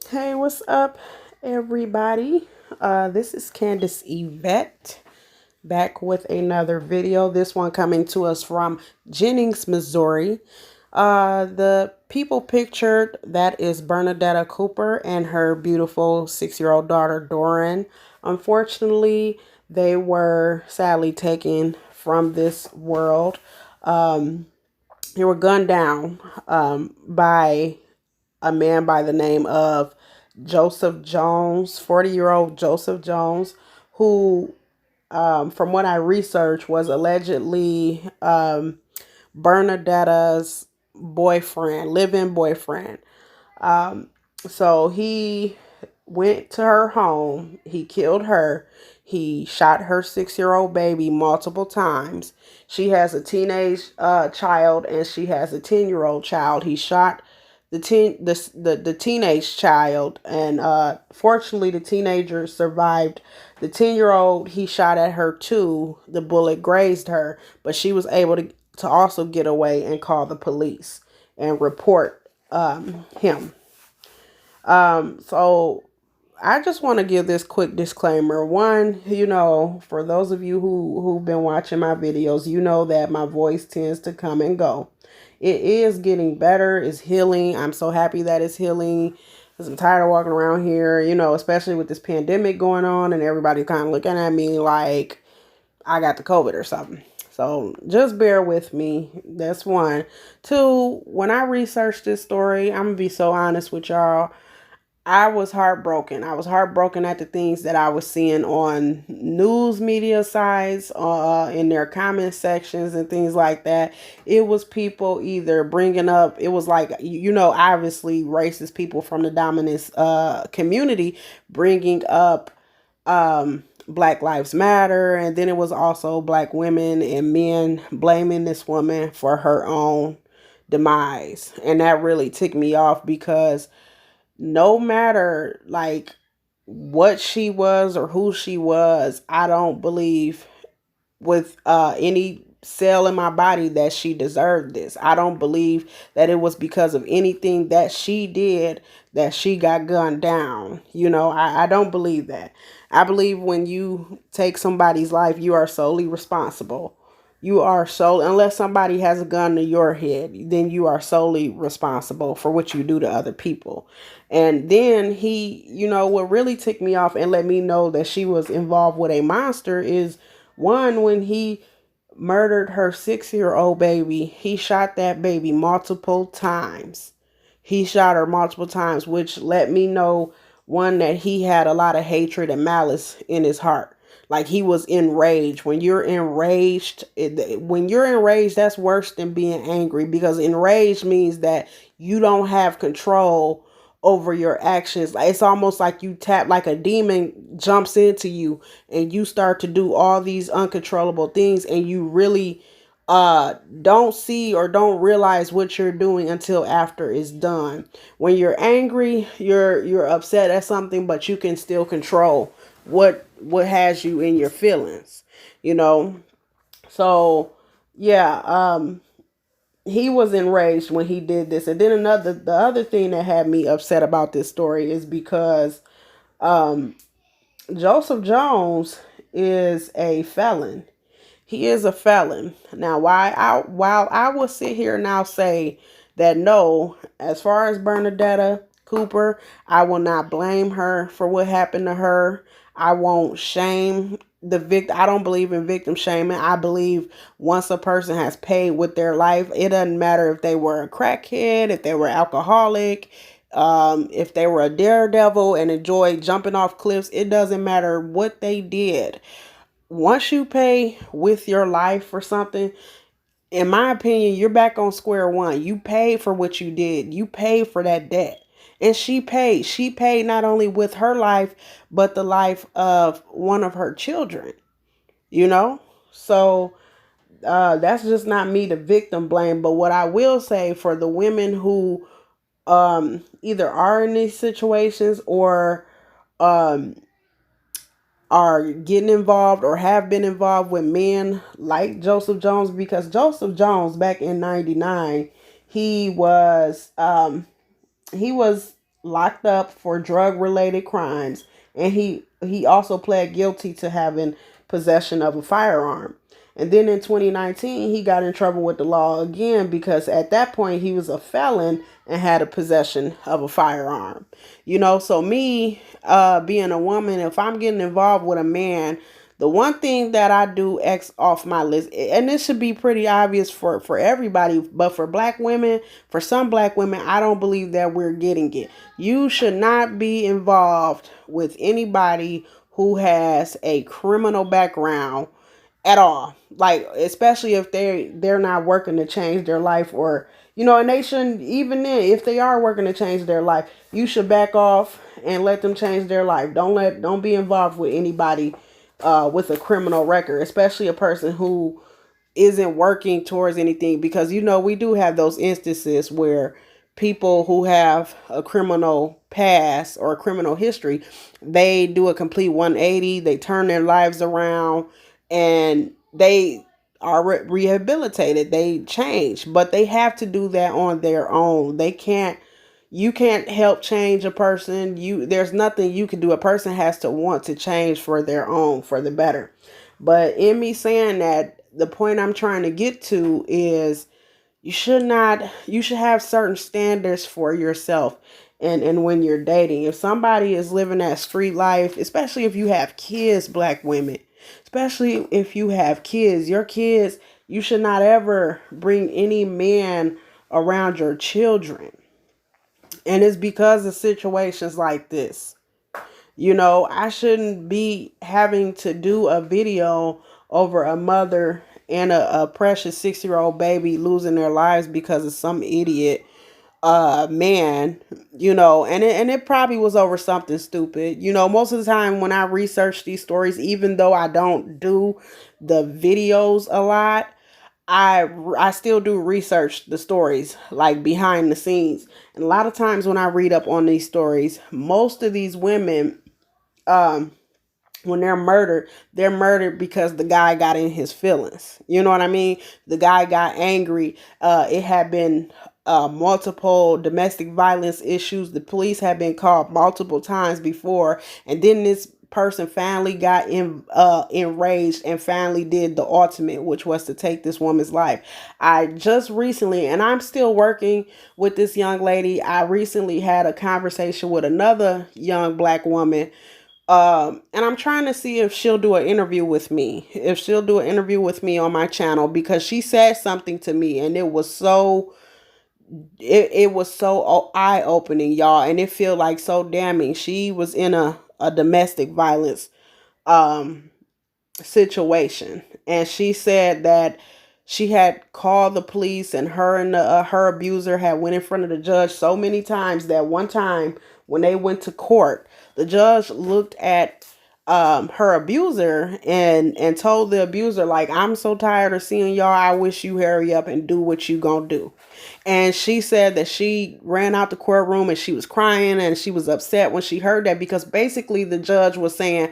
Hey, what's up, everybody? This is Candace Yvette back with another video. This one coming to us from Jennings, Missouri. The people pictured, that is Bernadetta Cooper and her beautiful 6-year-old daughter, Doran. Unfortunately, they were sadly taken from this world. They were gunned down by a man by the name of Joseph Jones, 40-year-old Joseph Jones, who, from what I researched, was allegedly Bernadetta's boyfriend, live-in boyfriend. So he went to her home. He killed her. He shot her 6-year-old baby multiple times. She has a teenage child, and she has a 10-year-old child. He shot the teenage child, and fortunately the teenager survived. The 10-year-old, he shot at her too. The bullet grazed her, but she was able to also get away and call the police and report him. So I just want to give this quick disclaimer. One, for those of you who've been watching my videos, you know that my voice tends to come and go. It is getting better. It's healing. I'm so happy that it's healing, because I'm tired of walking around here, especially with this pandemic going on and everybody kind of looking at me like I got the COVID or something. So just bear with me. That's one. Two, when I researched this story, I'm going to be so honest with y'all. I was heartbroken. I was heartbroken at the things that I was seeing on news media sites, in their comment sections and things like that. It was people either bringing up, it was like, obviously racist people from the dominant community bringing up Black Lives Matter. And then it was also Black women and men blaming this woman for her own demise. And that really ticked me off, because no matter like what she was or who she was, I don't believe with any cell in my body that she deserved this. I don't believe that it was because of anything that she did that she got gunned down. I don't believe that. I believe when you take somebody's life, you are solely responsible. You are unless somebody has a gun to your head, then you are solely responsible for what you do to other people. And then what really ticked me off and let me know that she was involved with a monster is, one, when he murdered her 6-year-old baby, he shot that baby multiple times. He shot her multiple times, which let me know, one, that he had a lot of hatred and malice in his heart. Like, he was enraged. When you're enraged, that's worse than being angry, because enraged means that you don't have control over your actions. Like, it's almost like you tap, like a demon jumps into you and you start to do all these uncontrollable things, and you really don't see or don't realize what you're doing until after it's done. When you're angry, you're upset at something, but you can still control what has you in your feelings, so yeah. He was enraged when he did this. And then the other thing that had me upset about this story is because Joseph Jones is a felon. He is a felon. Now, while I will sit here now say that no, as far as Bernadetta Cooper, I will not blame her for what happened to her. I won't shame the victim. I don't believe in victim shaming. I believe once a person has paid with their life, it doesn't matter if they were a crackhead, if they were alcoholic, if they were a daredevil and enjoyed jumping off cliffs. It doesn't matter what they did. Once you pay with your life for something, in my opinion, you're back on square one. You paid for what you did. You paid for that debt. And she paid. She paid not only with her life, but the life of one of her children, you know? So that's just not me to victim blame. But what I will say for the women who either are in these situations or um, are getting involved or have been involved with men like Joseph Jones, because Joseph Jones back in 99, he was he was locked up for drug related crimes, and he also pled guilty to having possession of a firearm. And then in 2019 he got in trouble with the law again, because at that point he was a felon and had a possession of a firearm. So me being a woman, if I'm getting involved with a man, the one thing that I do X off my list, and this should be pretty obvious for everybody, but for black women, for some black women, I don't believe that we're getting it. You should not be involved with anybody who has a criminal background at all. Like, especially if they're not working to change their life, or and they shouldn't, even then, if they are working to change their life, you should back off and let them change their life. Don't be involved with anybody with a criminal record, especially a person who isn't working towards anything, because we do have those instances where people who have a criminal past or a criminal history, they do a complete 180, they turn their lives around, and they are rehabilitated, they change, but they have to do that on their own. You can't help change a person. There's nothing you can do. A person has to want to change for their own, for the better. But in me saying that, the point I'm trying to get to is you should have certain standards for yourself. And when you're dating, if somebody is living that street life, especially if you have kids, black women, especially if you have kids, your kids, you should not ever bring any man around your children. And it's because of situations like this. I shouldn't be having to do a video over a mother and a precious 6-year-old baby losing their lives because of some idiot man, and it probably was over something stupid. Most of the time when I research these stories, even though I don't do the videos a lot, I still do research the stories, like behind the scenes. And a lot of times when I read up on these stories, most of these women, when they're murdered because the guy got in his feelings. You know what I mean? The guy got angry. It had been multiple domestic violence issues. The police had been called multiple times before, and then this person finally got enraged and finally did the ultimate, which was to take this woman's life. I just recently, and I'm still working with this young lady, I recently had a conversation with another young black woman, and I'm trying to see if she'll do an interview with me. If she'll do an interview with me on my channel, because she said something to me, and it was so eye opening, y'all, and it feel like so damning. She was in a domestic violence situation, and she said that she had called the police, and her abuser had went in front of the judge so many times that one time when they went to court, the judge looked at her abuser and told the abuser, like, I'm so tired of seeing y'all. I wish you hurry up and do what you gonna do. And she said that she ran out the courtroom and she was crying and she was upset when she heard that, because basically the judge was saying,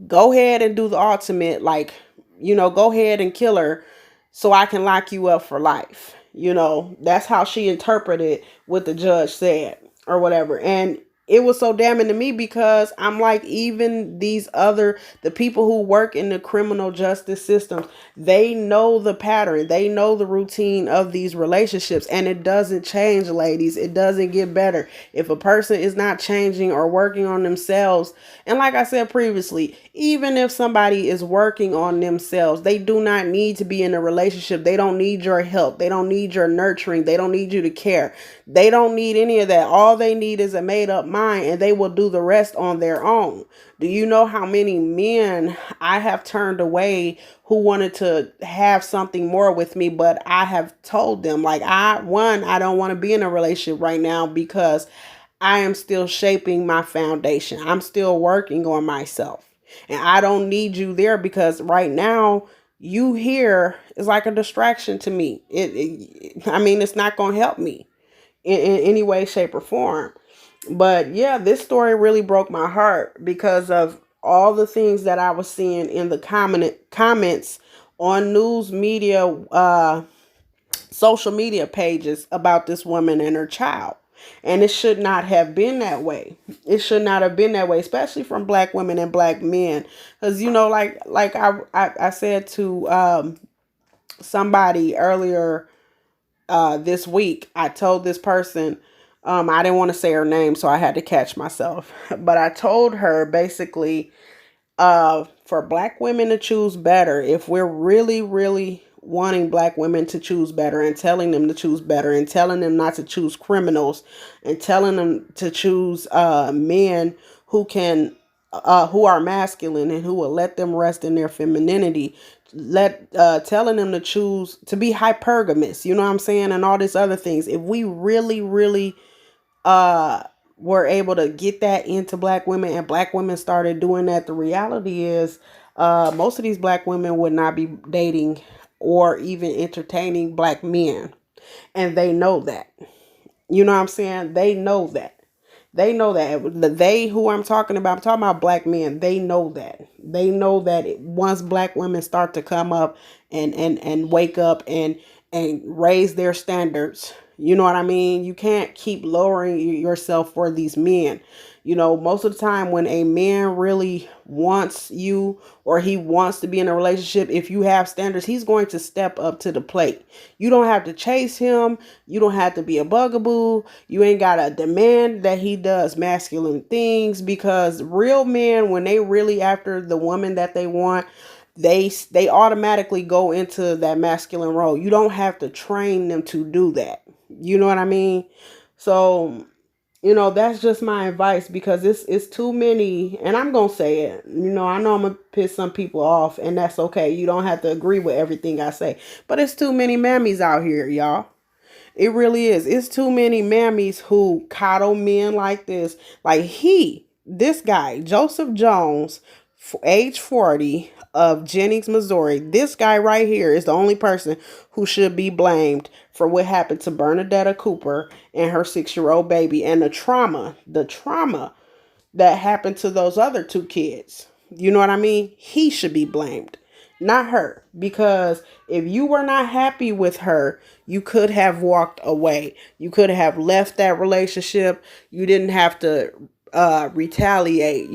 go ahead and do the ultimate, like, go ahead and kill her so I can lock you up for life. That's how she interpreted what the judge said or whatever. And it was so damning to me, because I'm like, even the people who work in the criminal justice systems, they know the pattern, they know the routine of these relationships, and it doesn't change, ladies. It doesn't get better. If a person is not changing or working on themselves, and like I said previously, even if somebody is working on themselves, they do not need to be in a relationship. They don't need your help. They don't need your nurturing. They don't need you to care. They don't need any of that. All they need is a made up mind mind, and they will do the rest on their own. Do you know how many men I have turned away who wanted to have something more with me, but I have told them, like, I don't want to be in a relationship right now because I am still shaping my foundation. I'm still working on myself. And I don't need you there because right now you here is like a distraction to me. I mean, it's not going to help me in any way, shape, or form. But yeah, this story really broke my heart because of all the things that I was seeing in the comments on news media, social media pages about this woman and her child. And it should not have been that way. It should not have been that way, especially from black women and black men. Because, like I said to somebody earlier this week, I told this person, I didn't want to say her name, so I had to catch myself. But I told her basically, for black women to choose better, if we're really, really wanting black women to choose better and telling them to choose better and telling them not to choose criminals and telling them to choose men who can who are masculine and who will let them rest in their femininity, telling them to choose to be hypergamous, you know what I'm saying, and all these other things. If we really, really uh were able to get that into black women and black women started doing that, the reality is most of these black women would not be dating or even entertaining black men, and they know that. You know what I'm saying? They know that. They know that. They who I'm talking about black men. They know that. They know that once black women start to come up and wake up and raise their standards, you know what I mean? You can't keep lowering yourself for these men. You know, most of the time when a man really wants you or he wants to be in a relationship, if you have standards, he's going to step up to the plate. You don't have to chase him. You don't have to be a bugaboo. You ain't got to demand that he does masculine things, because real men, when they really after the woman that they want, they automatically go into that masculine role. You don't have to train them to do that. You know what I mean? So, that's just my advice, because it's too many, and I'm going to say it. I know I'm going to piss some people off, and that's okay. You don't have to agree with everything I say. But it's too many mammies out here, y'all. It really is. It's too many mammies who coddle men like this. Like this guy, Joseph Jones, age 40, of Jennings, Missouri. This guy right here is the only person who should be blamed for what happened to Bernadetta Cooper and her 6-year-old baby, and the trauma that happened to those other two kids. You know what I mean? He should be blamed, not her. Because if you were not happy with her, you could have walked away. You could have left that relationship. You didn't have to retaliate,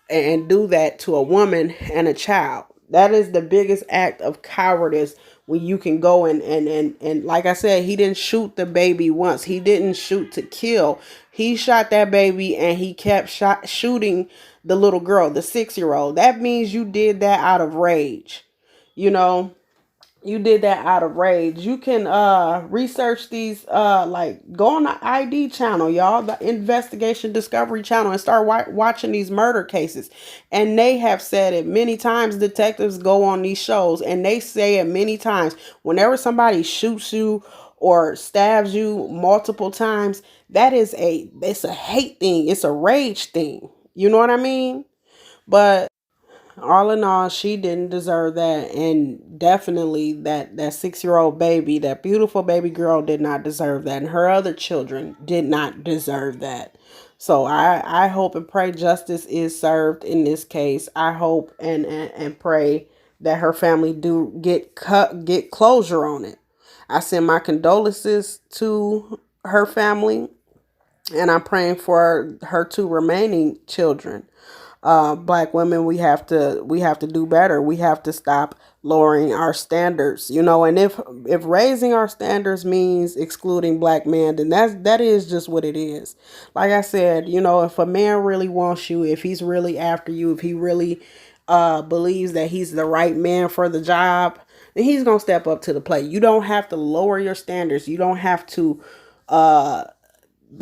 and do that to a woman and a child. That is the biggest act of cowardice, when you can go and like I said, he didn't shoot the baby once. He didn't shoot to kill. He shot that baby and he kept shooting the little girl, the 6-year-old. That means you did that out of rage. You know, you did that out of rage. You can research these, like go on the ID channel, y'all, the Investigation Discovery channel, and start watching these murder cases. And they have said it many times. Detectives go on these shows and they say it many times. Whenever somebody shoots you or stabs you multiple times, it's a hate thing. It's a rage thing. You know what I mean? But all in all, she didn't deserve that, and definitely that 6-year-old baby, that beautiful baby girl, did not deserve that, and her other children did not deserve that. So I hope and pray justice is served in this case. I hope and pray that her family do get closure on it. I send my condolences to her family, and I'm praying for her two remaining children. Black women, we have to do better. We have to stop lowering our standards, and if raising our standards means excluding black men, then that is just what it is. Like I said, if a man really wants you, if he's really after you, if he really believes that he's the right man for the job, then he's gonna step up to the plate. You don't have to lower your standards. You don't have to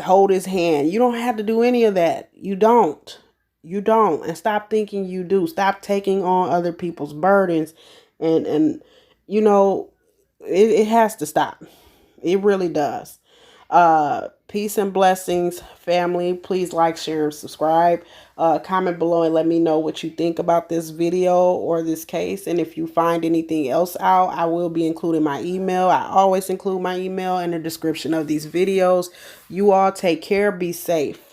hold his hand. You don't have to do any of that. You don't. You don't. And stop thinking you do. Stop taking on other people's burdens. And you know, it has to stop. It really does. Peace and blessings, family. Please like, share, and subscribe. Comment below and let me know what you think about this video or this case. And if you find anything else out, I will be including my email. I always include my email in the description of these videos. You all take care. Be safe.